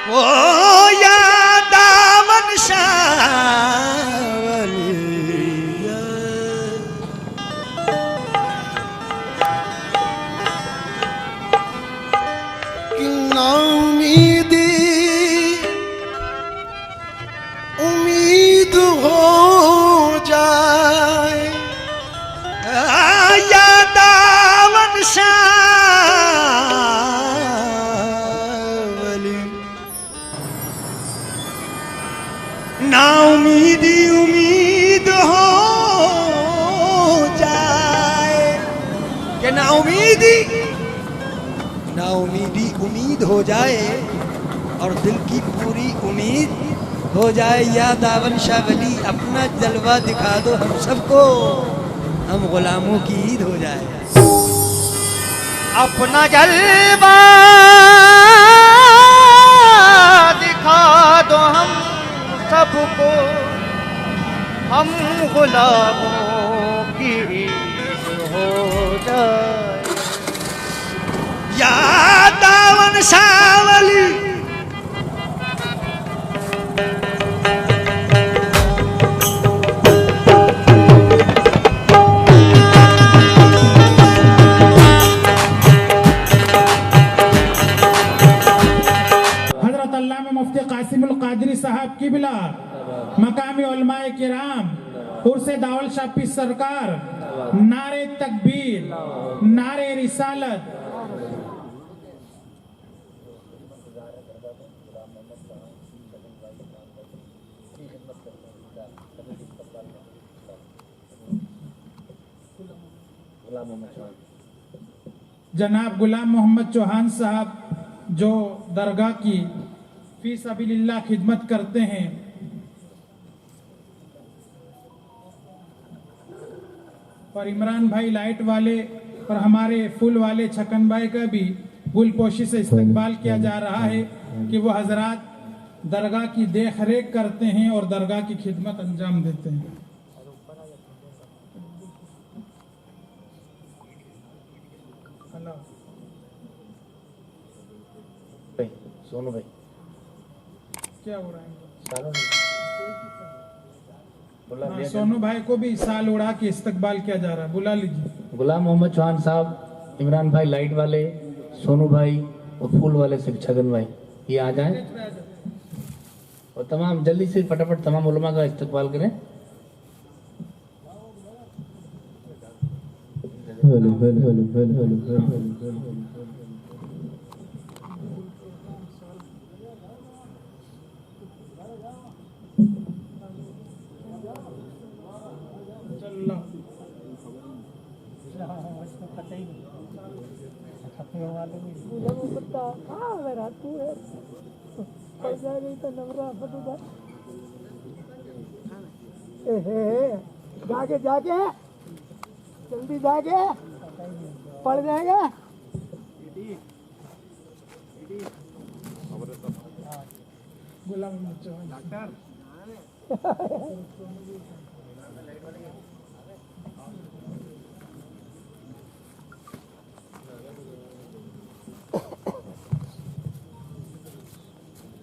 او یا دامن شاولی کہ نا امیدی امید ہو جائے یا دامن شاولی نا امیدی امید ہو جائے کہ نا امیدی امید ہو جائے اور دل کی پوری امید ہو جائے یا داون شاہ ولی اپنا جلوہ دکھا دو ہم سب کو ہم غلاموں کی عید ہو جائے اپنا جلوہ دکھا دو ہم سب کو ہم غلاموں کی عید ہو جائے یا داون شاہ ولی قادری صاحب قبلہ مقامی علماء کرام عرس داول شاہ پیر سرکار نعرہ تکبیر نعرہ رسالت جناب غلام محمد چوہان صاحب جو درگاہ کی فی سبیل اللہ خدمت کرتے ہیں اور عمران بھائی لائٹ والے اور ہمارے پھول والے چھکن بھائی کا بھی گل پوشی سے استقبال کیا جا رہا ہے کہ وہ حضرات درگاہ کی دیکھ ریکھ کرتے ہیں اور درگاہ کی خدمت انجام دیتے ہیں سونو بھائی کیا ہو رہا ہے سالوں سونو بھائی کو بھی سال اڑا کے استقبال کیا جا رہا ہے بلا لیجیے غلام محمد چوہان صاحب عمران بھائی لائٹ والے سونو بھائی اور پھول والے چھگن بھائی یہ آ جائیں اور تمام جلدی سے فٹافٹ تمام علماء کا استقبال کریں جاگے جلدی جاگے پڑ جائے گا غلام محمد چوہان ڈاکٹر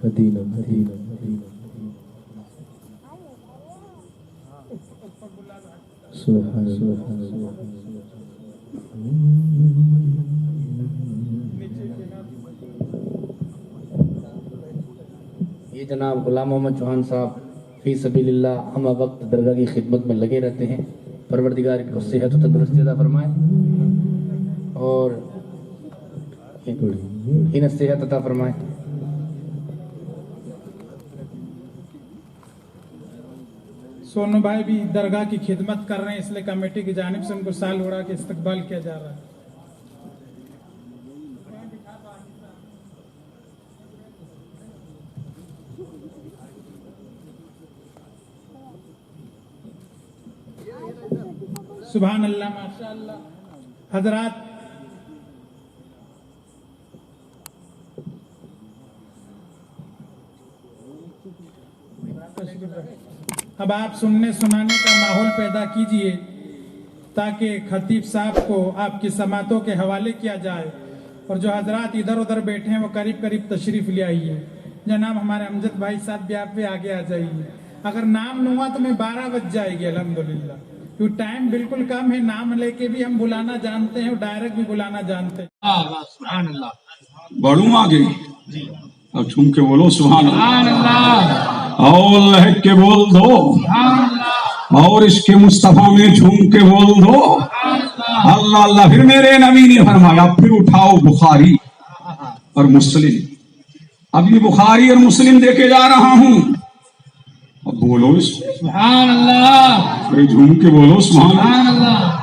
مدینہ سبحان یہ جناب غلام محمد چوہان صاحب فی سبیل اللہ ہم وقت درگاہ کی خدمت میں لگے رہتے ہیں پروردگار کو صحت و تندرستی عطا فرمائے اور انہیں صحت عطا فرمائے سونو بھائی بھی درگاہ کی خدمت کر رہے ہیں اس لیے کمیٹی کی جانب سے ان کو سال اڑا کے استقبال کیا جا رہا ہے سبحان اللہ ماشاء اللہ حضرات اب آپ سننے سنانے کا ماحول پیدا کیجئے تاکہ خطیب صاحب کو آپ کی سماعتوں کے حوالے کیا جائے اور جو حضرات ادھر ادھر بیٹھے ہیں وہ قریب قریب تشریف لے آئیے जनाब हमारे अमजद भाई साहब भी आप भी आगे आ जाइए। अगर नाम न हुआ तो मैं 12 बज जाएगी अल्हम्दुलिल्लाह, क्योंकि टाइम बिल्कुल कम है। नाम लेके भी हम बुलाना जानते हैं और डायरेक्ट भी बुलाना जानते हैं। बढ़ू आगे, अब झूम के बोलो सुभान अल्लाह, और लहक के बोल दो, और इसके मुस्तफा में झूम के बोल दो अल्लाह अल्लाह। फिर मेरे नबी ने फरमाया, फिर उठाओ बुखारी और मुस्लिम। अब ये बुखारी और मुस्लिम देके जा रहा हूं, अब बोलो सुभान अल्लाह, फिर झूम के बोलो सुभान अल्लाह।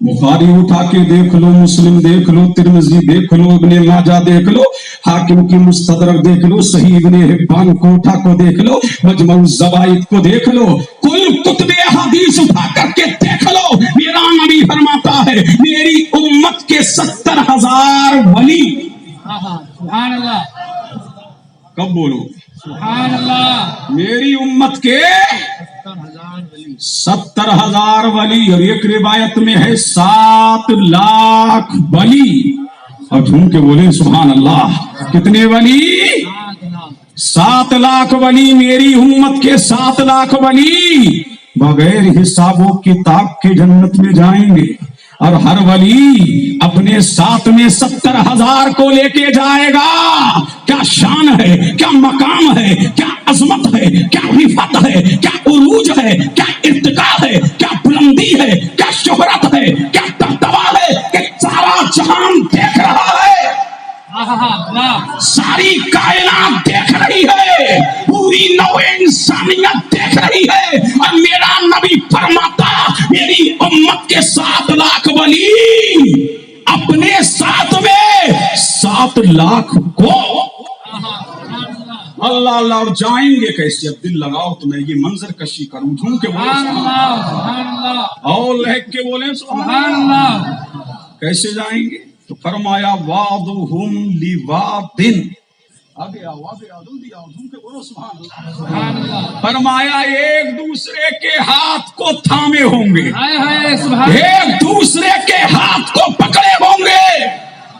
बुखारी उठा के देख लो, मुस्लिम देख लो, तिरमिज़ी देख लो, इब्ने माजा देख लो, हाकिम की मुस्तदरक देख लो, सही इब्ने हिब्बान कोठा को देख लो, मजमू ज़वाइद को देख लो, कुल कुतुबे हदीस उठा करके देख लो। मेरा नबी फरमाता है, मेरी उम्मत के 70,000 वली। सुभान अल्लाह, कब बोलो सुभान अल्लाह। मेरी उम्मत के 70,000 वली, और एक रिवायत में है 7 लाख वली। और झूम के बोले सुभान अल्लाह। कितने वली? 7 लाख वली। मेरी उम्मत के 7 लाख वली बगैर हिसाबों किताब के जन्नत में जाएंगे, और हर वली अपने साथ में 70,000 को लेके जाएगा। क्या शान है, क्या मकाम है, क्या अजमत है, क्या रिफत है, क्या उरूज है, क्या इर्तिका है, क्या बुलंदी है, क्या शोहरत है, क्या दबदबा है कि सारा जहान देख रहा है, सारी कायनात देख रही है, पूरी नौ इंसानियत देख रही है। और मेरा नबी फरमाता, मेरी उम्मत के 7 लाख वली अपने साथ में 7 लाख को अल्लाह अल्लाह। और जाएंगे कैसे? अब दिल लगाओ तो मैं ये मंजर कशी करूं। झूम के बोले और लहक के बोले सुभान अल्लाह। कैसे जाएंगे? तो फरमाया वादुहुम लिवादिन। आगे आओ, आगे आओ, जल्दी आओ, झूम के बोलो सुभान अल्लाह। फरमाया एक दूसरे के हाथ को थामे होंगे, एक दूसरे के हाथ को पकड़े होंगे।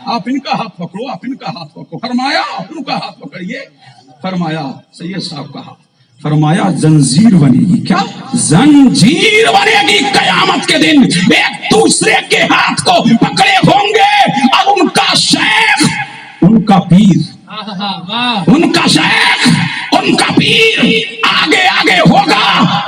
आप इनका हाथ पकड़ो, आप इनका हाथ पकड़ो। फरमाया आप उनका हाथ पकड़िए। फरमाया सैयद साहब का हाथ, फरमाया जंजीर बनेगी। क्या जंजीर बनेगी? कयामत के दिन एक दूसरे के हाथ को पकड़े होंगे, और उनका शेख, उनका पीर, उनका शेख, उनका पीर आगे आगे होगा।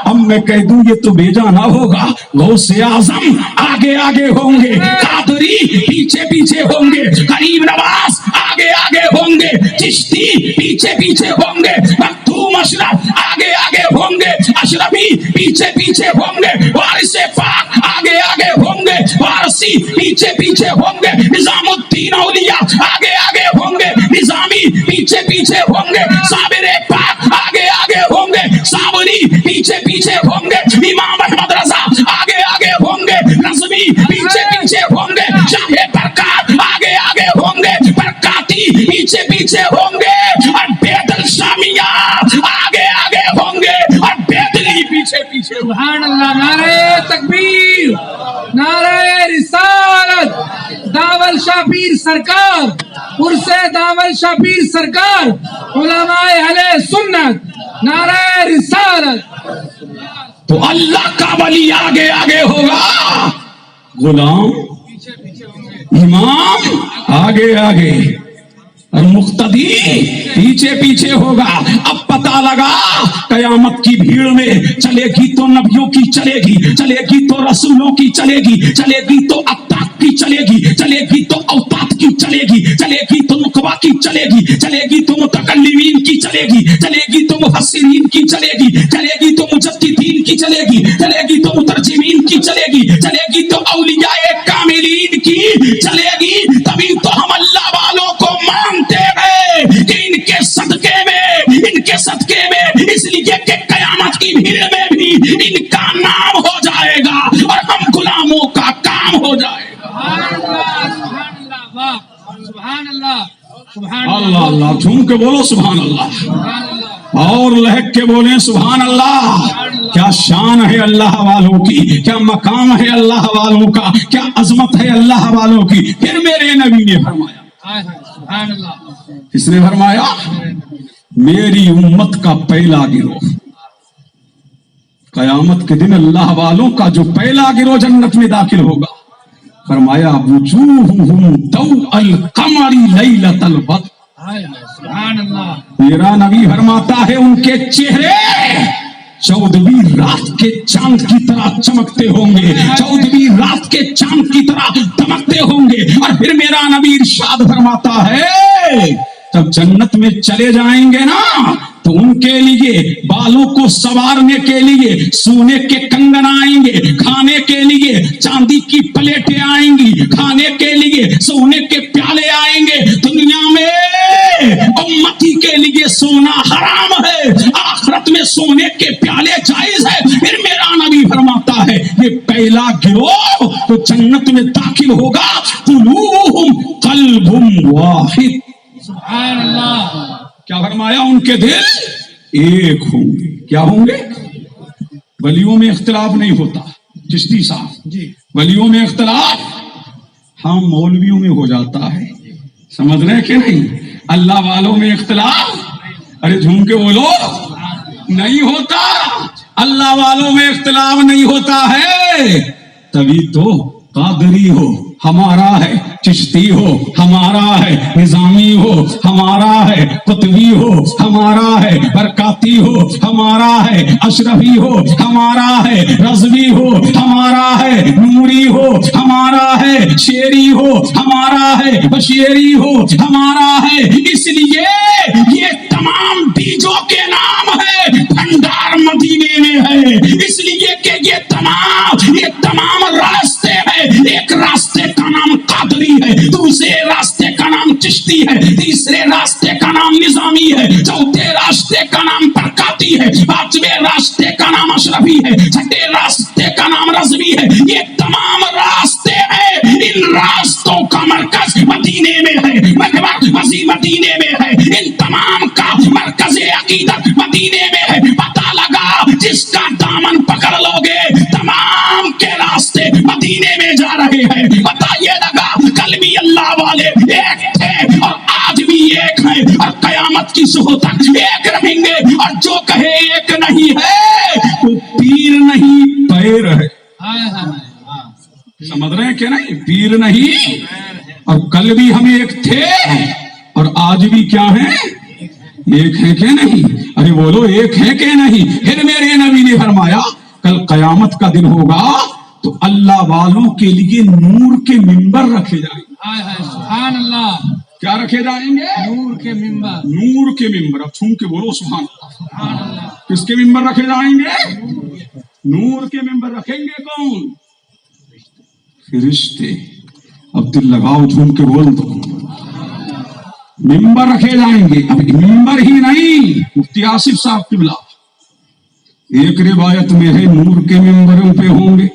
अब मैं कह दूं ये तो बेजाना होगा। गौसे आजम आगे आगे होंगे, कादरी पीछे पीछे होंगे, गरीब नवाज आगे आगे होंगे, चिश्ती पीछे पीछे होंगे, मखदूम अशरफ आगे आगे होंगे, अशरफी पीछे पीछे होंगे, वारिसे पाक आगे आगे होंगे, वारसी पीछे पीछे होंगे, निजामुद्दीन औलिया आगे आगे होंगे, निजामी पीछे पीछे होंगे, साबिरे पाक आगे आगे होंगे, साबरी पीछे पीछे होंगे, इमाम अहमद रजा आगे आगे होंगे, नज़मी पीछे पीछे होंगे, शाहे बरकत आगे आगे होंगे, बरकाती पीछे पीछे होंगे, और बेदल शामिया आगे आगे होंगे, और बेदली पीछे पीछे। सुभान अल्लाह। नारे तकबीर, नारे रिसालत, दावल शाह पीर सरकार, उर्से दावल शाह पीर सरकार, उलमाए अहले सुन्नत, नारे रिसालत। तो अल्लाह का वली आगे आगे होगा, गुलाम इमाम आगे आगे, और मुक्तदी पीछे पीछे होगा। अब पता लगा कयामत की भीड़ में चलेगी तो नबियों की चलेगी, चलेगी तो रसूलों की चलेगी, चलेगी तो अत्ताक की चलेगी, चलेगी तो औतात की चलेगी, चलेगी तो नुकबा की चलेगी, चलेगी तो मुतकल्लिमीन की चलेगी, चलेगी तो मुफस्सिरीन की चलेगी, चलेगी तो मुजद्दिदीन की चलेगी, चलेगी तो मुतर्जिमीन की चलेगी, चलेगी तो औलियाए कामिलीन की चलेगी। तभी तो हम अल्लाह वालों को मानते हैं कि इनके सदके में इसलिए कि कयामत की भीड़ में भी इनका नाम हो जाएगा, और हम गुलामों का काम हो जाएगा। अल्लाह अल्लाह। झूम के बोलो सुभान अल्लाह, और लहक के बोले सुभान अल्लाह। क्या शान है अल्लाह वालों की, क्या मकाम है अल्लाह वालों का, क्या अजमत है अल्लाह वालों की। फिर मेरे नबी ने फरमाया, किसने फरमाया? मेरी उम्मत का पहला गिरोह, कयामत के दिन अल्लाह वालों का जो पहला गिरोह जन्नत में दाखिल होगा, फरमाया वुजूहुहुम तौअल कमरी लैलतल बद्र। मेरा नबी फरमाता है उनके चेहरे 14वीं रात के चांद की तरह चमकते होंगे, 14वीं रात के चांद की तरह दमकते होंगे। और फिर मेरा नबी इरशाद फरमाता है जब जन्नत में चले जाएंगे ना तो उनके लिए बालों को संवारने के लिए सोने के कंगन आएंगे, खाने के लिए चांदी की प्लेटें आएंगी, खाने के लिए सोने के प्याले आएंगे। दुनिया में उम्मती के लिए सोना हराम है, आखिरत में सोने के प्याले जायज है। फिर मेरा नबी फरमाता है ये पहला गिरोह तो जन्नत में दाखिल होगा, कुलूहुम कल्बुम वाहिद। सुभान अल्लाह। क्या फरमाया? उनके दिल एक होंगे। क्या होंगे? वलियों में इख्तिलाफ नहीं होता चिश्ती साहब जी, वलियों में इख्तिलाफ हम मौलवियों में हो जाता है, समझ रहे कि नहीं? अल्लाह वालों में इख्तिलाफ अरे झूम के बोलो नहीं होता, अल्लाह वालों में इख्तिलाफ नहीं होता है। तभी तो कादरी हो हमारा है, चिश्ती हो हमारा है, निजामी हो हमारा है, कुतबी हो हमारा है, बरकाती हो हमारा है, अशरफी हो हमारा है, रज़वी हो हमारा है, नूरी हो हमारा है, शेरी हो हमारा है, बशीरी हो हमारा है। इसलिए ये तमाम बीजों के नाम है, भंडार मदीने में है, इसलिए कि ये तमाम रास्ते हैं। एक रास्ते का नाम कादरी है, दूसरे रास्ते का नाम चिश्ती है, तीसरे रास्ते का नाम निजामी है, चौथे रास्ते का नाम बरकाती है, पांचवें रास्ते का नाम अशरफी है, छठे रास्ते का नाम रज़वी है। ये तमाम रास्ते हैं, इन रास्तों का मरकज मदीने में है, मरकज़ी मदीने में है, इन तमाम का मरकज़ अकीदत मदीने में है। पता लगा जिसका दामन पकड़ लोगे तमाम के रास्ते मदीने में जा रहे हैं। पता ये लगा कल भी अल्लाह वाले एक थे और आज भी एक हैं और कयामत की सुबह तक एक रहेंगे। और जो कहे एक नहीं है वो पीर नहीं पैर है। समझ रहे हैं क्या? नहीं, पीर नहीं। और कल भी हम एक थे और आज भी क्या है? एक है क्या नहीं? अरे बोलो एक है क्या नहीं? फिर मेरे नबी ने फरमाया कल कयामत का दिन होगा तो अल्लाह वालों के लिए नूर के मिंबर रखे जाएंगे। सुभान अल्लाह। क्या रखे जाएंगे? नूर के मिंबर। नूर के मिंबर। अब छूम के बोलो सुभान अल्लाह। किसके मिंबर रखे जाएंगे? नूर के मिंबर। रखेंगे कौन? फरिश्ते। अब दिल लगाओ, झूम के बोल दो। मिंबर रखे जाएंगे। अब मिंबर ही नहीं, मुफ्ती आसिफ साहब किबला एक रिवायत में है नूर के मिंबरों पे होंगे,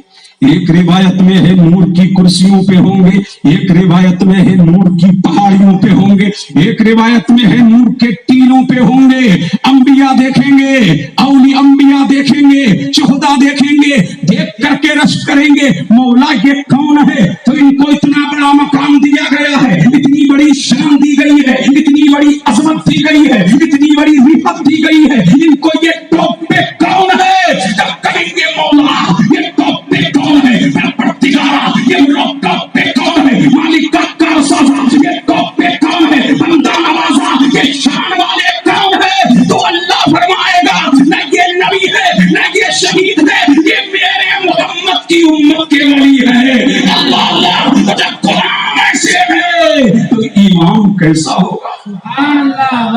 एक रिवायत में है नूर की कुर्सियों पे होंगे, एक रिवायत में है नूर की पहाड़ियों पे होंगे, एक रिवायत में है नूर के टीलों पे होंगे। अंबिया देखेंगे, औली अंबिया देखेंगे, शुहदा देखेंगे, देख करके रश करेंगे मौला ये कौन है? तो इनको इतना बड़ा मकाम दिया गया है, इतनी बड़ी शान दी गई है, इतनी बड़ी अजमत दी गई है, इतनी बड़ी रिफत दी गई है। इनको ये टॉप पे कौन है? जब कहेंगे मौला ये टॉप पे कौन है? ये लोग टॉप पे कौन है? मालिक का कारसाजा ये टॉप पे कौन है? बंदा नवाजा ये शान वाले कौन है? तो अल्लाह फरमाएगा न ये नबी है न ये शहीद है, ये मेरे मोहम्मद की उम्मत के वली है। अल्लाह अल्लाह। जब गुलाम ऐसे है तो ईमान कैसा होगा?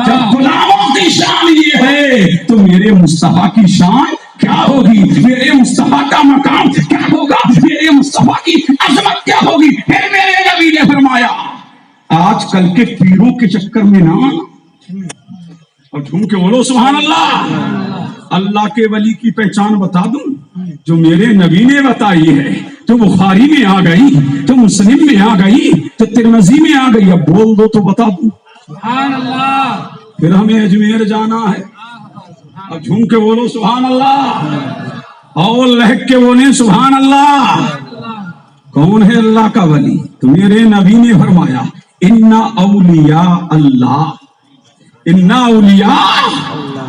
जब गुलामों की शान ये है तो मेरे मुस्तफा की शान क्या होगी? मेरे मुस्तफा का मकाम क्या होगा? मेरे मुस्तफा की अजमत क्या होगी? फिर मेरे नबी ने फरमाया आजकल के पीरों के चक्कर में ना, और झूम के बोलो सुभान अल्लाह। अल्लाह के वली की पहचान बता दूं जो मेरे नबी ने बताई है, तो बुखारी में आ गई, तो मुस्लिम में आ गई, तो तिरमिज़ी में आ गई। अब बोल दो तो बता दूं। सुभान अल्लाह। फिर हमें अजमेर जाना है। अब झूम के बोलो सुभान अल्लाह, और लहक के बोले सुभान अल्लाह। कौन है अल्लाह का वली? तो मेरे नबी ने फरमाया इन्ना औलिया अल्लाह इन्ना उलिया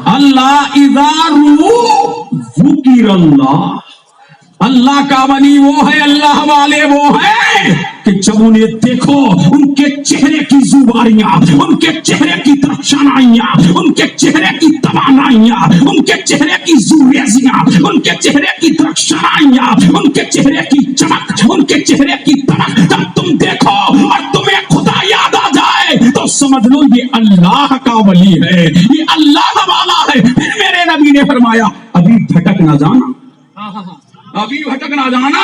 अल्लाह इदारू ज़ुकिर अल्लाह, अल्लाह का वली वो है, अल्लाह वाले वो है कि जब उन्हें देखो उनके चेहरे की जुबानियां, उनके चेहरे की तरफशानाइयां, उनके चेहरे की तवानाइयां, उनके चेहरे की जुरेजियां, उनके चेहरे की तरफशानाइयां, उनके चेहरे की चमक, उनके चेहरे की तमक जब तुम देखो और तुम्हें खुदा याद आ जाए तो समझ लो ये अल्लाह का वली है, ये अल्लाह वाला है। फिर मेरे नबी ने फरमाया अभी भटक ना जाना, अभी भटक ना जाना।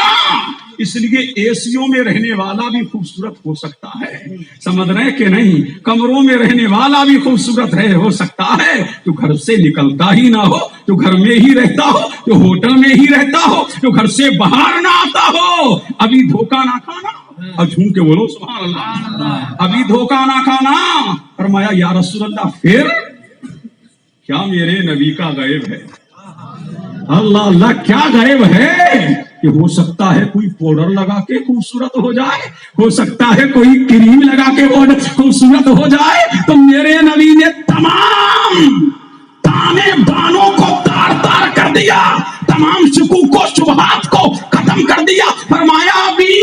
इसलिए एसियों में रहने वाला भी खूबसूरत हो सकता है, समझ रहे कि नहीं? कमरों में रहने वाला भी खूबसूरत है, हो सकता है जो घर से निकलता ही ना हो, जो घर में ही रहता हो, जो होटल में ही रहता हो, जो घर से बाहर ना आता हो। अभी धोखा ना खाना, और झूम के बोलो सुभान अल्लाह, अभी धोखा ना खाना। फरमाया या रसूल अल्लाह फिर क्या मेरे नबी का गैब है? अल्लाह अल्लाह क्या गैब है कि हो सकता है कोई पाउडर लगा के खूबसूरत हो जाए, हो सकता है कोई क्रीम लगा के खूबसूरत हो जाए। तो मेरे नबी ने तमाम ताने बानों को तार तार कर दिया, तमाम शुकूक शुबहात को खत्म कर दिया। फरमाया अभी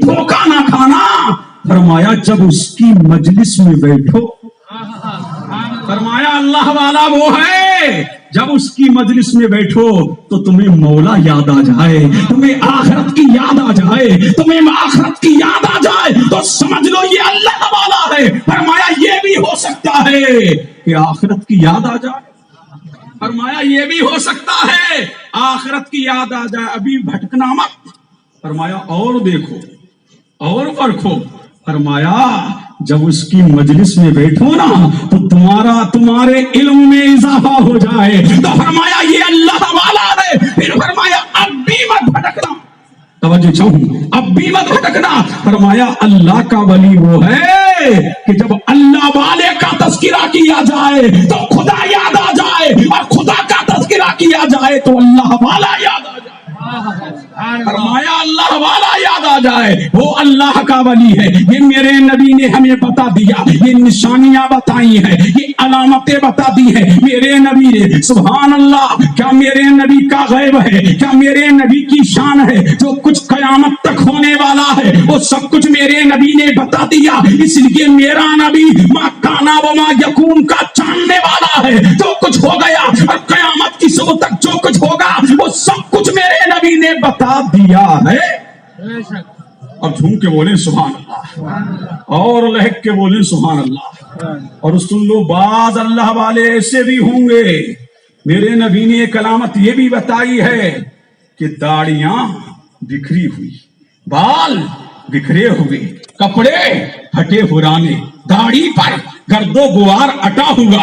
धोखा ना खाना। फरमाया जब उसकी मजलिस में बैठो, फरमाया अल्लाह वाला वो है जब उसकी मजलिस में बैठो तो तुम्हें मौला याद आ जाए, तुम्हें आखिरत की याद आ जाए, तुम्हें आखिरत की याद आ जाए तो समझ लो ये अल्लाह वाला है। फरमाया ये भी हो सकता है कि आखिरत की याद आ जाए, फरमाया ये भी हो सकता है आखिरत की याद आ जाए, अभी भटकना मत। फरमाया और देखो और परखो। फरमाया जब उसकी मजलिस में बैठो ना तो तुम्हारे इल्म में इजाफा हो जाए। तो फरमाया ये अल्लाह वाला है। फिर फरमाया अब भी मत भटकना, तवज्जो चाहूं, अब भी मत भटकना। फरमाया अल्लाह का वली वो है कि जब अल्लाह वाले का तज़किरा किया जाए तो खुदा याद आ जाए, और खुदा का तज़किरा किया जाए तो अल्लाह वाला याद आ जाए। फरमाया अल्लाह वाला याद आ जाए, वो अल्लाह का वली है। ये मेरे नबी ने हमें बता दिया, ये निशानियां बताई हैं, ये अलामतें बता दी हैं मेरे नबी ने। सुभान अल्लाह, क्या मेरे नबी का गैब है, क्या मेरे नबी की शान है? जो कुछ कयामत तक होने वाला है वो सब कुछ मेरे नबी ने बता दिया। इसलिए मेरा नबी मा काना व मा यकून का जानने वाला है। जो कुछ हो गया और कयामत की सुबह तक जो कुछ होगा वो सब कुछ मेरे नबी ने बता दिया है। अब झूम के बोले सुभान अल्लाह, और लहक के बोले सुभान अल्लाह। और सुन लो बाज अल्लाह वाले ऐसे भी होंगे, मेरे नबी ने एक अलामत ये भी बताई है कि दाढ़ियां बिखरी हुई, बाल बिखरे हुए, कपड़े फटे पुराने, दाढ़ी पर गर्दो गुवार अटा हुआ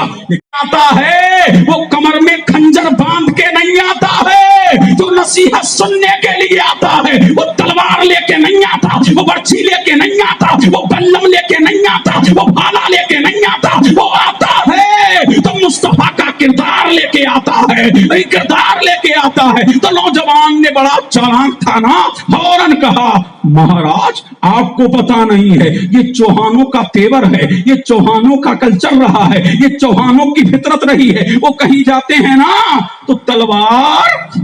आता है। वो कमर में खंजर बांध के नहीं आता है, जो नसीहत सुनने के लिए आता है। वो तलवार लेके नहीं आता, वो बर्छी लेके नहीं आता, वो बल्लम लेके नहीं आता, वो भाला लेके नहीं आता। वो आता है तो मुस्तफा का किरदार लेके आता है, किरदार लेके आता है। तो नौजवान ने बड़ा चालाक था ना, फौरन कहा महाराज आपको पता नहीं है, ये चौहानों का तेवर है, ये चौहानों का कल्चर रहा है, ये चौहानों की फितरत रही है। वो कहीं जाते हैं ना तो तलवार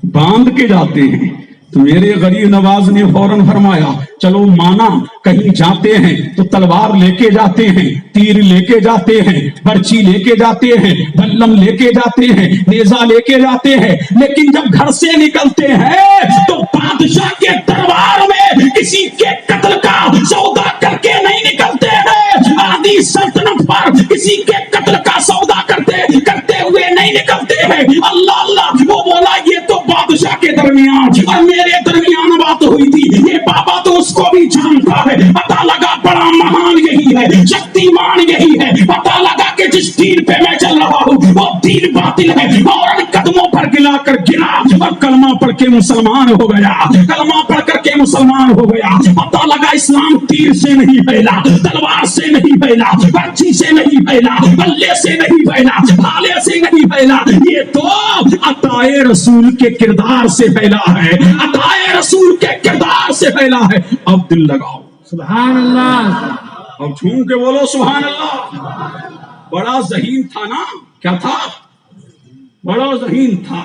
बांध के जाते हैं। तो मेरे गरीब नवाज ने फौरन फरमाया चलो माना, कहीं जाते हैं तो तलवार लेके जाते हैं, तीर लेके जाते हैं, बर्छी लेके जाते हैं, बल्लम लेके जाते हैं, नेजा लेके जाते हैं। लेकिन जब घर से निकलते हैं तो बादशाह के दरबार में किसी के कत्ल का सौदा करके नहीं निकलते हैं। आदि सल्तनत पर किसी के कत्ल का सौदा करते हुए नहीं निकलते हैं। अल्लाह अल्लाह, वो बोला ये तो बादशाह के दरमियान और मेरे दरमियान बात हुई थी। ये बाबा तो उसको भी जानता है। पता लगा बड़ा महान यही है, शक्तिमान यही है। पता लगा कि जिस दीन पे मैं चल रहा हूँ वो दीन बातिल है। और कदमों पर गिराकर गिरा और कलमा पढ़ के मुसलमान हो गया, कलमा पढ़ करके मुसलमान हो गया। पता लगा इस्लाम तीर से नहीं फैला, तलवार से नहीं फैला, बर्छी से नहीं फैला, बल्ले से नहीं फैला, भाले से नहीं फैला। ये तो अताए रसूल के किरदार से फैला है, अताए रसूल के किरदार से फैला है। अब दिल लगाओ सुभान अल्लाह, अब झूम के बोलो सुभान अल्लाह। बड़ा ज़हीन था ना, क्या था? बड़ा ज़हीन था।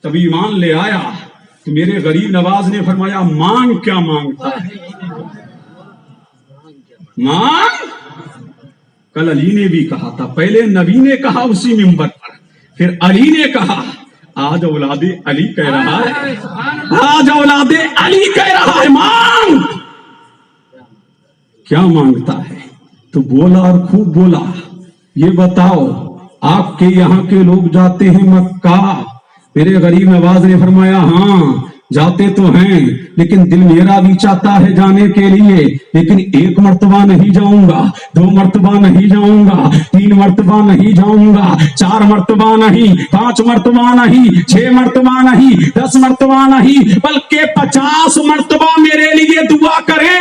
तब ईमान ले आया तो मेरे गरीब नवाज ने फरमाया मांग क्या मांगता है, मांग। कल अली ने भी कहा था, पहले नबी ने कहा उसी मिंबर पर, फिर अली ने कहा। आज औलादे अली कह रहा है, आज औलादे अली कह रहा है मांग। क्या मांगता है? तो बोला और खूब बोला, ये बताओ आपके यहाँ के लोग जाते हैं मक्का? मेरे गरीब नवाज ने फरमाया हाँ जाते तो हैं, लेकिन दिल मेरा भी चाहता है जाने के लिए, लेकिन एक मर्तबा नहीं जाऊंगा, 2 मर्तबा नहीं जाऊंगा, 3 मर्तबा नहीं जाऊंगा, 4 मर्तबा नहीं, 5 मर्तबा नहीं, 6 मर्तबा नहीं, 10 मर्तबा नहीं, बल्कि 50 मर्तबा मेरे लिए दुआ करे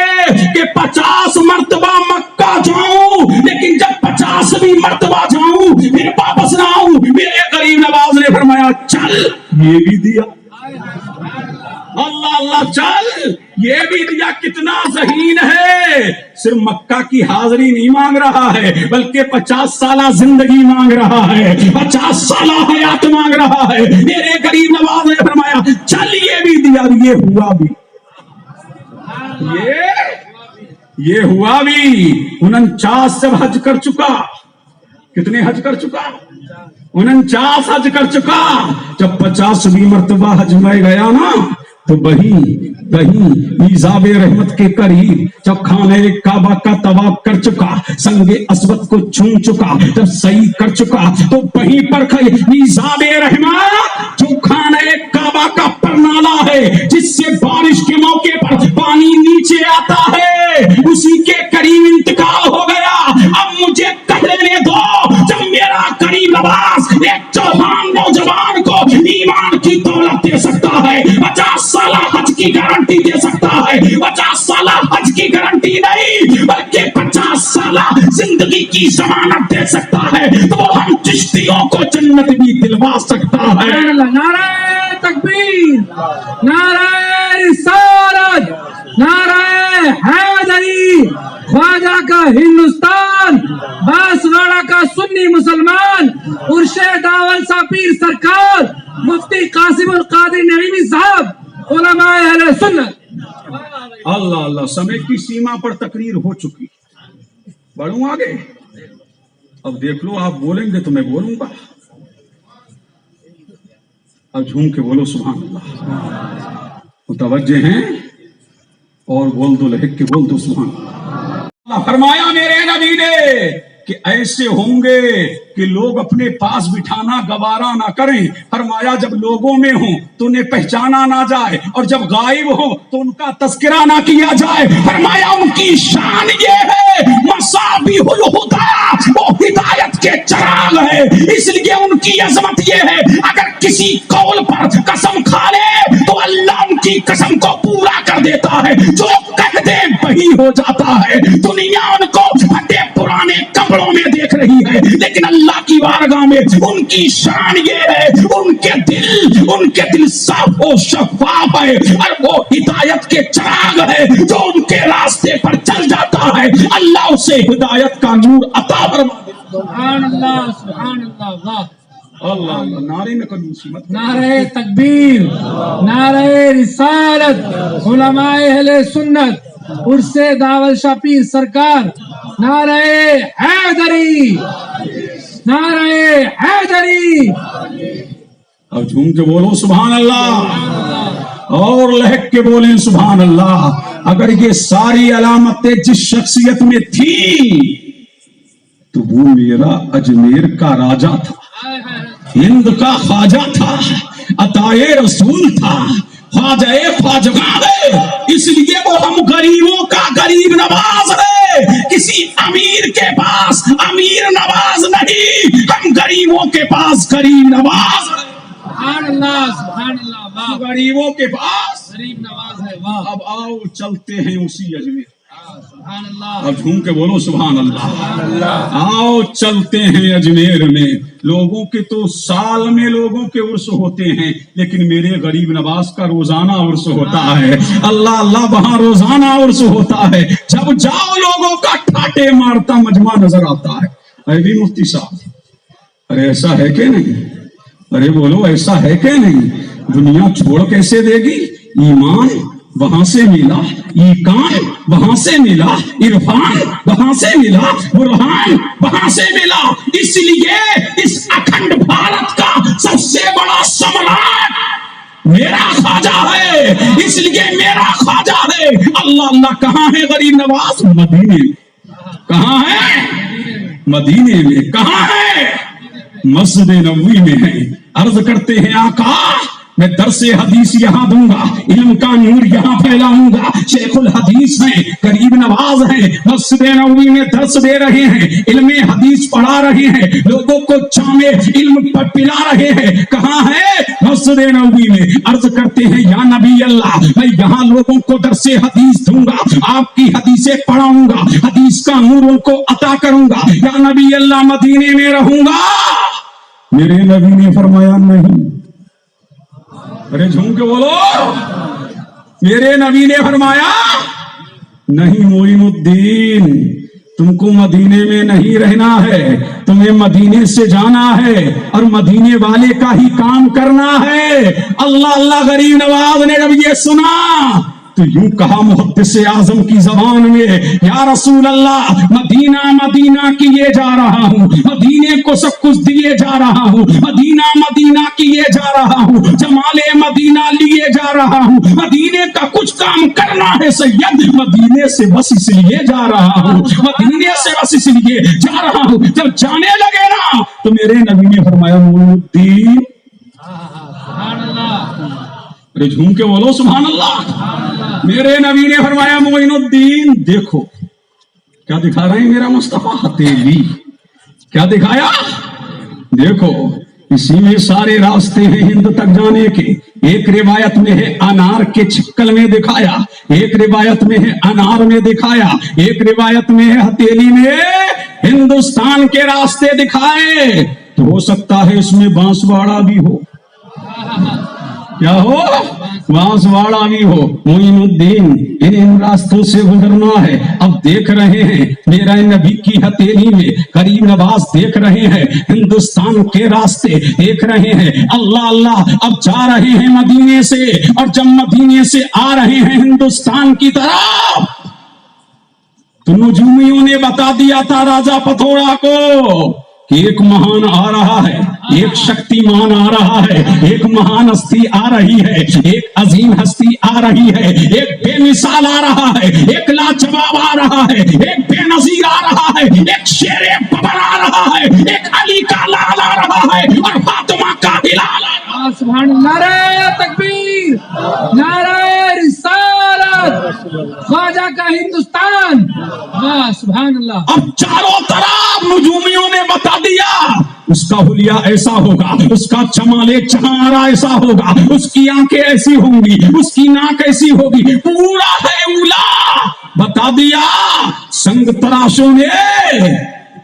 कि 50 मर्तबा मक्का जाऊं, लेकिन जब 50वीं मर्तबा जाऊं फिर वापस ना आऊं। मेरे गरीब नवाज ने फरमाया चल, ये भी दिया। अल्लाह अल्लाह, चल, ये भी दिया। कितना ज़हीन है, सिर्फ मक्का की हाजिरी नहीं मांग रहा है, बल्कि 50 साला जिंदगी मांग रहा है, 50 साला हयात मांग रहा है। मेरे गरीब नवाज ने फरमाया चल, ये भी दिया। ये हुआ भी, ये हुआ भी। 49 जब हज कर चुका, कितने हज कर चुका? 49 हज कर चुका। जब 50वीं मर्तबा हज में गया ना, तो वहीं मीज़ाब रहमत के करीब जब खाने काबा का तवाफ कर चुका, संगे अस्वद को छू चुका, जब सही कर चुका, तो वहीं पर मीज़ाब रहमत जो खाने काबा का परनाला है, जिससे बारिश के मौके पर पानी नीचे आता है, उसी के करीब इंतकाल हो गया। अब मुझे कह लेने दो, जब मेरा गरीब नवाज एक जवान नौजवान को ईमान की दौलत दे सकता है, 50 साल हज की गारंटी दे सकता है, 50 साल हज की गारंटी नहीं बल्कि 50 साल जिंदगी की जमानत दे सकता है, तो हम चिश्तियों को जन्नत भी दिलवा सकता है। नारे तकबीर, नारे रिसालत, नारे हैदरी, ख्वाजा का हिंदुस्तान, बांसवाड़ा का सुन्नी मुसलमान, मुर्शिद दावल शाह पीर सरकार, मुफ्ती कासिमुल कादिर नईमी साहब, उलमाए अहले सुन्नत। अल्लाह अल्लाह, समय की सीमा पर तकरीर हो चुकी। बढ़ूं आगे? अब देख लो, आप बोलेंगे तो मैं बोलूंगा। अब झूम के बोलो सुभान अल्लाह। मुतवज्जे हैं और बोल दो, लहक के बोल दो सुभान अल्लाह। फरमाया मेरे नबी ने कि ऐसे होंगे कि लोग अपने पास बिठाना गवारा ना करें। फरमाया जब लोगों में हो तो उन्हें पहचाना ना जाए, और जब गायब हो तो उनका तस्करा ना किया जाए। फरमाया उनकी शान ये है, मसाबिहुल हुदा, वो हिदायत के चिराग है, इसलिए उनकी अजमत ये है, अगर किसी कौल पर कसम खा ले तो अल्लाह उनकी कसम को पूरा कर देता है, जो कह दे वही हो जाता है। दुनिया उनको फटे पुराने कपड़ों में देख रही है, लेकिन अल्लाह की बारगाह में उनकी शान ये है, उनके दिल साफ और शफाफ है, और वो हिदायत के चिराग है, जो उनके रास्ते पर चल जाता है अल्लाह उसे हिदायत का नूर अता फरमा देता है। सुभान अल्लाह, सुभान अल्लाह, अल्लाह अल्लाह। नारे में कभी मुसीबत, नारे तकबीर, नारे रिसालत, उलमाए अहले सुन्नत, उर्से दावल शाह पीर सरकार, नारे हैदरी, नारे हैदरी। अब झूम के बोलो सुभान अल्लाह, और लहक के बोले सुभान अल्लाह। अगर ये सारी अलामतें जिस शख्सियत में थी तो वो मेरा अजमेर का राजा था, हिंद का ख्वाजा था, अताए रसूल था, ख्वाजा ख्वाजगा है, इसलिए वो हम गरीबों का गरीब नवाज है। किसी अमीर के पास अमीर नवाज नहीं, हम गरीबों के पास गरीब नवाज है। सुभान अल्लाह, सुभान अल्लाह, वाह, गरीबों के पास गरीब नवाज है, वाह। अब आओ चलते हैं उसी अजमेर। सुभान अल्लाह, अब झूम के बोलो सुभान अल्लाह। आओ चलते हैं अजमेर में। लोगों के तो साल में लोगों के उर्स होते हैं, लेकिन मेरे गरीब नवाज का रोजाना उर्स होता है। अल्लाह अल्लाह, वहां रोजाना उर्स होता है। जब जाओ लोगों का ठाटे मारता मजमा नजर आता है। अरे भी मुफ्ती साहब, अरे ऐसा है कि नहीं? अरे बोलो ऐसा है कि नहीं? दुनिया छोड़ कैसे देगी? ईमान वहां से मिला, ईकान वहां से मिला, इरफान वहां से मिला, बुरहान वहां से मिला। इसलिए इस अखंड भारत का सबसे बड़ा सम्राट मेरा ख्वाजा है, इसलिए मेरा ख्वाजा है। अल्लाह अल्लाह कहाँ है गरीब नवाज? मदीने में। कहाँ है? मदीने में। कहाँ है? मस्जिद नबवी में है। अर्ज करते हैं आका मैं दरसे हदीस यहाँ दूंगा, इल्म का नूर यहाँ फैलाऊंगा। शेखुल हदीस हैं, गरीब नवाज हैं, मस्जिद नबवी में दर्स दे रहे हैं, इल्म हदीस पढ़ा रहे हैं, लोगों को जामे इल्म पिला रहे हैं। कहाँ है? मस्जिद नबवी में। अर्ज करते हैं या नबी अल्लाह, मैं यहाँ लोगों को दरसे हदीस दूंगा, आपकी हदीसें पढ़ाऊंगा, हदीस का नूर उनको अता करूंगा। या नबी अल्लाह मदीने में रहूंगा। मेरे नबी ने फरमाया नहीं। अरे झूम के बोलो, मेरे नबी ने फरमाया नहीं मोइनुद्दीन, तुमको मदीने में नहीं रहना है, तुम्हें मदीने से जाना है और मदीने वाले का ही काम करना है। अल्लाह अल्लाह गरीब नवाज ने जब ये सुना तो यूं कहा मुहद्दिस आजम की जबान में, या रसूल अल्लाह मदीना मदीना किए जा रहा हूँ, मदीने को सब कुछ दिए जा रहा हूँ, मदीना मदीना किए जा रहा हूँ, जमाले मदीना लिए जा रहा हूँ, मदीने का कुछ काम करना है सैयद, मदीने से बस इसलिए जा रहा हूँ, मदीने से बस इसलिए जा रहा हूँ। जब जाने लगे ना तो मेरे नबी ने फरमाया मोइनुद्दीन, अरे झूम के बोलो सुभान अल्लाह। मेरे नबी ने फरमाया मोइनुद्दीन देखो क्या दिखा रहे हैं मेरा मुस्तफा हथेली, क्या दिखाया? देखो इसी में सारे रास्ते हैं हिंद तक जाने के। एक रिवायत में है अनार के छिक्कल में दिखाया, एक रिवायत में है अनार में दिखाया, एक रिवायत में है हथेली में हिंदुस्तान के रास्ते दिखाए। तो हो सकता है इसमें बांसवाड़ा भी हो, क्या हो? बांसवाड़ा भी हो। मोइनुद्दीन इन रास्तों से गुजरना है। अब देख रहे हैं मेरा नबी की हथेली में, गरीब नवाज देख रहे हैं हिंदुस्तान के रास्ते देख रहे हैं। अल्लाह अल्लाह अब जा रहे हैं मदीने से, और जब मदीने से आ रहे हैं हिंदुस्तान की तरफ तो नजूमियों ने बता दिया था राजा पथोड़ा को कि एक महान आ रहा है, एक शक्तिमान आ रहा है, एक महान हस्ती आ रही है, एक अजीम हस्ती आ रही है, एक बेमिसाल आ रहा है, एक लाजवाब आ रहा है, एक बेनजीर आ रहा है, एक शेरे बबर आ रहा है, एक अली का लाल आ रहा है और फातिमा का बिलाल आ रहा है। सुभान अल्लाह, नारे तकबीर, नारे रिसालत, ख्वाजा का हिंदुस्तान। वाह सुभान अल्लाह। अब चारों तरफ नजूमियों ने बता दिया उसका हुलिया ऐसा होगा, उसका चमाले चहारा ऐसा होगा, उसकी आंखें ऐसी होंगी, उसकी नाक ऐसी होगी, पूरा है उला बता दिया। संग तराशों ने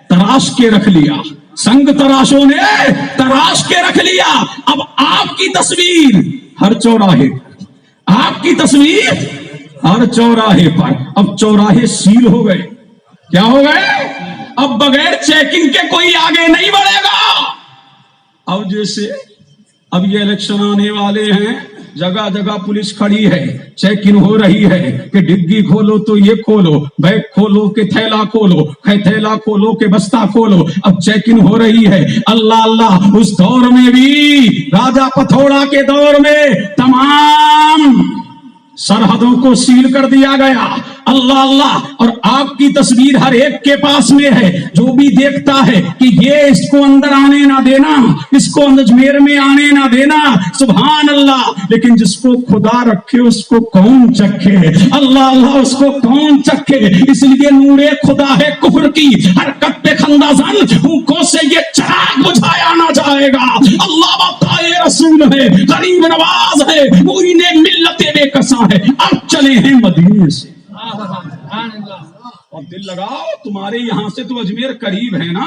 तराश के रख लिया, संग तराशों ने तराश के रख लिया। अब आपकी तस्वीर हर चौराहे, आपकी तस्वीर हर चौराहे पर। अब चौराहे सील हो गए, क्या हो गए? अब बगैर चेकिंग के कोई आगे नहीं बढ़ेगा। अब जैसे अब ये इलेक्शन आने वाले हैं, जगह जगह पुलिस खड़ी है, चेकिंग हो रही है कि डिग्गी खोलो तो ये खोलो, बैग खोलो के थैला खोलो, थैला खोलो के बस्ता खोलो। अब चेकिंग हो रही है। अल्लाह अल्लाह उस दौर में भी, राजा पथोड़ा के दौर में तमाम सरहदों को सील कर दिया गया। अल्लाह अल्लाह। और आपकी तस्वीर हर एक के पास में है, जो भी देखता है कि ये इसको अंदर आने ना देना, इसको अजमेर में आने ना देना, सुभान अल्लाह। लेकिन जिसको खुदा रखे उसको कौन चखे? अल्लाह अल्लाह उसको कौन चखे? इसलिए नूरे खुदा है कुफ्र की हरकत पे खंदाजन, भूखों से ये चिराग बुझाया ना जाएगा। अल्लाह बताए रसूल है, गरीब नवाज है, पूरी ने मिल्लते बेकसा है। अब चले हैं मदीने से। अब दिल लगाओ, तुम्हारे यहां से तो अजमेर करीब है ना।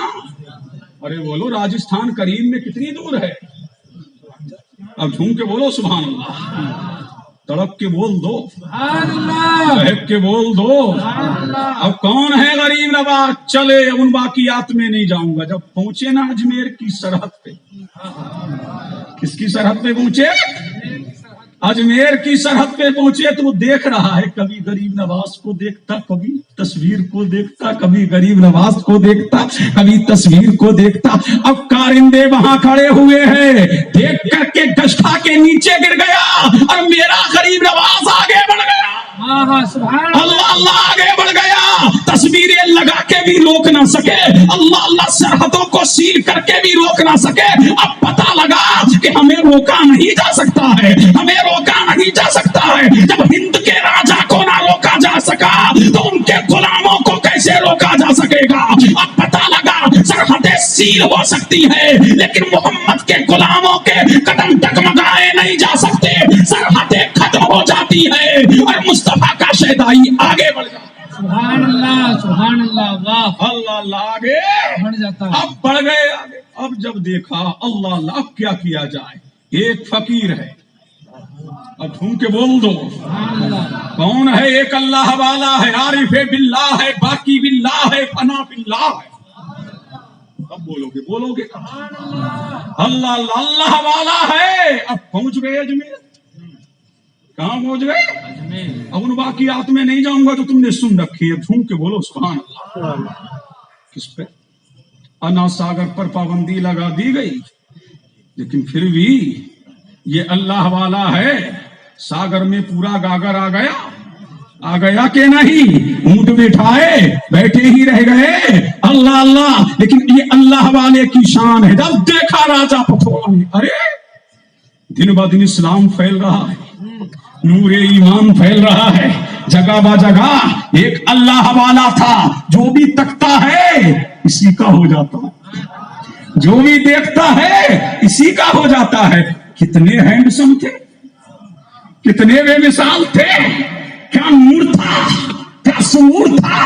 अरे बोलो राजस्थान करीब में कितनी दूर है? अब झूम के बोलो सुभान अल्लाह। तड़प के बोल दो, सुभान अल्लाह, बहक के बोल दो। सुभान अल्लाह। अब कौन है गरीब नवाज? चले उन बाकियात में नहीं जाऊंगा। जब पहुंचे ना अजमेर की सरहद पे, किसकी सरहद पे पहुंचे? अजमेर की सरहद पे पहुंचे तो वो देख रहा है, कभी गरीब नवाज को देखता, कभी तस्वीर को देखता, कभी गरीब नवाज को देखता, कभी तस्वीर को देखता। अब कारिंदे वहां खड़े हुए हैं, देख करके गश्ता के नीचे गिर गया और मेरा गरीब नवाज आगे बढ़ गया। हाँ हाँ, सुभान अल्लाह अल्लाह आगे बढ़ गया। तस्वीरें लगा के भी रोक ना सके, अल्लाह अल्लाह सरहदों को सील करके भी रोक ना सके। अब पता लगा कि हमें रोका नहीं जा सकता है, हमें रोका नहीं जा सकता है। जब हिंद के राजा को ना रोका जा सका तो उनके गुलामों को कैसे रोका जा सकेगा? अब पता लगा सरहदें सील हो सकती है लेकिन मोहम्मद के गुलामों के कदम डगमगाए नहीं जा सकते। सरहदें खत्म हो जाती है और मुस्तफा का शहदाई आगे बढ़ जाता है। सुभान अल्लाह, वाह, अल्लाह अल्लाह आगे बढ़ जाता है। अब बढ़ गए आगे। अब जब देखा अल्लाह अल्लाह अब क्या किया जाए, एक फकीर है, अब घूम के बोल दो सुभान अल्लाह, कौन है? एक अल्लाह वाला है, आरिफे बिल्लाह है, बाकी बिल्लाह है, फना बिल्लाह है। अब बोलोगे बोलोगे अल्लाह अल्लाह अल्लाह वाला है। अब पहुंच गए अजमेर। कहाँ पहुंच गए? अब उन बाकियात में नहीं जाऊंगा जो तुमने सुन रखी है। घूम के बोलो सुभान अल्लाह। किस पे? अना सागर पर पाबंदी लगा दी गई, लेकिन फिर भी ये अल्लाह वाला है। सागर में पूरा गागर आ गया कि नहीं? ऊंट बिठाए बैठे ही रह गए, अल्लाह अल्लाह। लेकिन ये अल्लाह वाले की शान है। जब देखा राजा पथोड़ा ने, अरे दिन ब दिन इस्लाम फैल रहा है, नूरे ईमान फैल रहा है, जगह बा जगह एक अल्लाह वाला था। जो भी तकता है इसी का हो जाता है, जो भी देखता है इसी का हो जाता है। कितने हैंडसम थे, कितने बेमिसाल थे, क्या नूर था, क्या सुरूर था।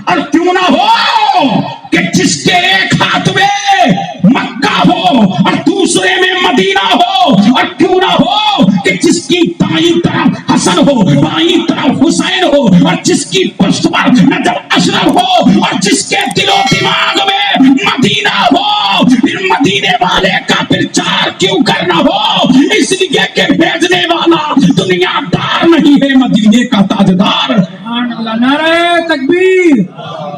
और क्यों ना हो कि जिसके एक हाथ में मक्का हो और दूसरे में मदीना हो, और क्यों ना हो कि जिसकी दाईं तरफ हसन हो, बाईं तरफ हुसैन हो, और जिसकी पुष्ट पर नजर अशरफ हो, और जिसके दिलो दिमाग में मदीना हो। फिर मदीने वाले का प्रचार क्यों करना हो? इसलिए कि भेजने वाला दुनियादार नहीं है, मदीने का ताजदार। सुभान अल्लाह। नारे तकबीर,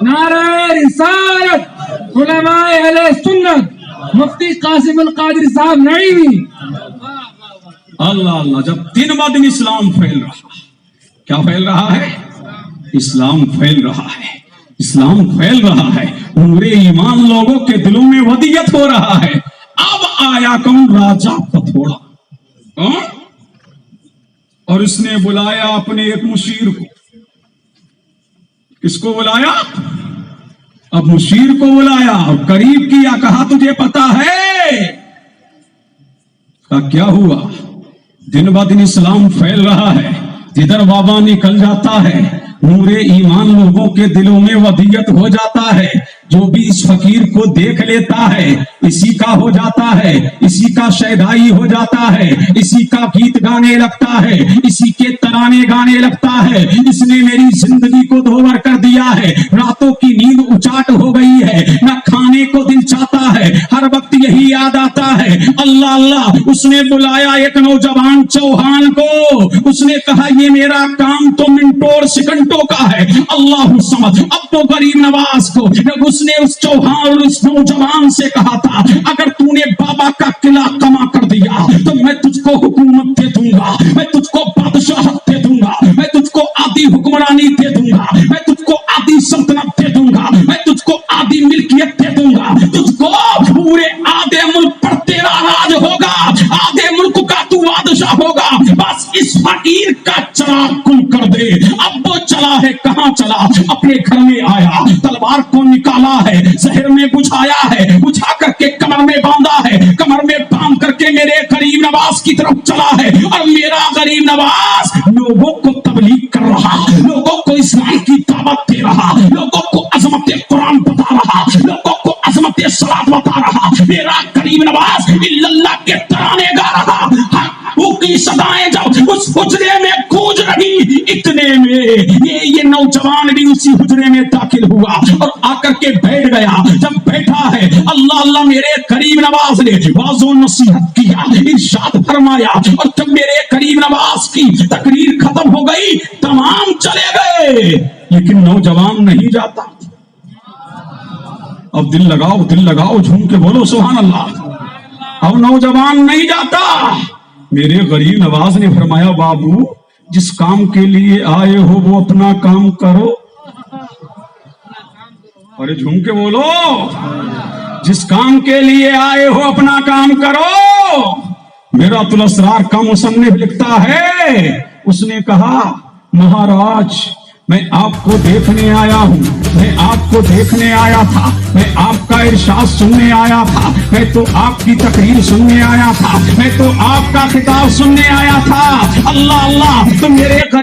नारे रिसालत, उलमाए अहले सुन्नत, मुफ्ती कासिम अल कादरी साहब नईमी। अल्लाह अल्लाह। जब दिन ब दिन इस्लाम फैल रहा, क्या फैल रहा है? इस्लाम फैल रहा है, इस्लाम फैल रहा है। नूरे ईमान लोगों के दिलों में वदियत हो रहा है। अब आया कौन? राजा पथोड़ा। कौन? और इसने बुलाया अपने एक मुशीर को। किसको बुलाया? अब मुशीर को बुलाया और करीब किया, कहा तुझे पता है का क्या हुआ? दिन ब दिन इस्लाम फैल रहा है, जिधर बाबा निकल जाता है नूरे ईमान लोगों के दिलों में वदियत हो जाता है। जो भी इस फकीर को देख लेता है इसी का हो जाता है, इसी का शहदाई हो जाता है, इसी का गीत गाने लगता है, इसी के तराने गाने लगता है। इसने मेरी जिंदगी को धोवर कर दिया है, रातों की नींद उचाट हो गई है, न खाने को दिल चाहता है, हर वक्त यही याद आता है। अल्लाह अल्लाह। उसने बुलाया एक नौजवान चौहान को, उसने कहा ये मेरा काम तो मिनटों और सेकंडों का है, अल्लाह समझ। अब तो गरीब नवाज को उसने उस चौहान और उस नौजवान से कहा था, अगर तूने बाबा का किला कमा कर दिया तो मैं तुझको हुकूमत दे दूंगा, मैं तुझको बादशाहत दे दूंगा, मैं तुझको आदि हुक्मरानी दे दूंगा, मैं तुझको आदि सल्तनत दे दूंगा, मैं तुझको आदि मिल्कियत दे दूंगा, तुझको पूरे आधे मुल्क पर तेरा राज होगा, आधे मुल्क का तू बादशाह होगा। बस इस फकीर का चराग कुल कर दे। अब वो चला है, कहां चला? अपने घर में आया, तलवार को निकाला है, जहर में बुझाया है, बुझा करके कमर में बांधा है, कमर में बांध करके मेरे गरीब नवाज की तरफ चला है। और मेरा गरीब नवाज लोगों को तबलीग कर रहा, लोगों को इस्लाम की दावत दे रहा, लोगों को अजमत कुरान बता रहा, लोगों को अजमत सलात बता रहा। मेरा गरीब नवाज इल्लल्लाह के तराने गा रहा। की सदाएं जब उस हुजरे में में ये नौजवान भी उसी हुजरे में दाखिल हुआ और आकर के बैठ गया। जब बैठा है अल्लाह अल्लाह मेरे करीम नवाज ने वाज़ो नसीहत किया, इरशाद फरमाया, और जब मेरे करीम नवाज की तकरीर खत्म हो गई तमाम चले गए, लेकिन नौजवान नहीं जाता। अब दिल लगाओ झूम के बोलो सुभान अल्लाह। अब नौजवान नहीं जाता। मेरे गरीब नवाज ने फरमाया, बाबू जिस काम के लिए आए हो वो अपना काम करो। अरे झूम के बोलो, जिस काम के लिए आए हो अपना काम करो। मेरा तुल असरार का मुसन्निफ लिखता है, उसने कहा महाराज मैं आपको देखने आया हूँ, मैं आपको देखने आया था, मैं आपका इरशाद सुनने आया था, मैं तो आपकी तकरीर सुनने आया था, मैं तो आपका खिताब सुनने आया था। अल्लाह अल्लाह तो मेरे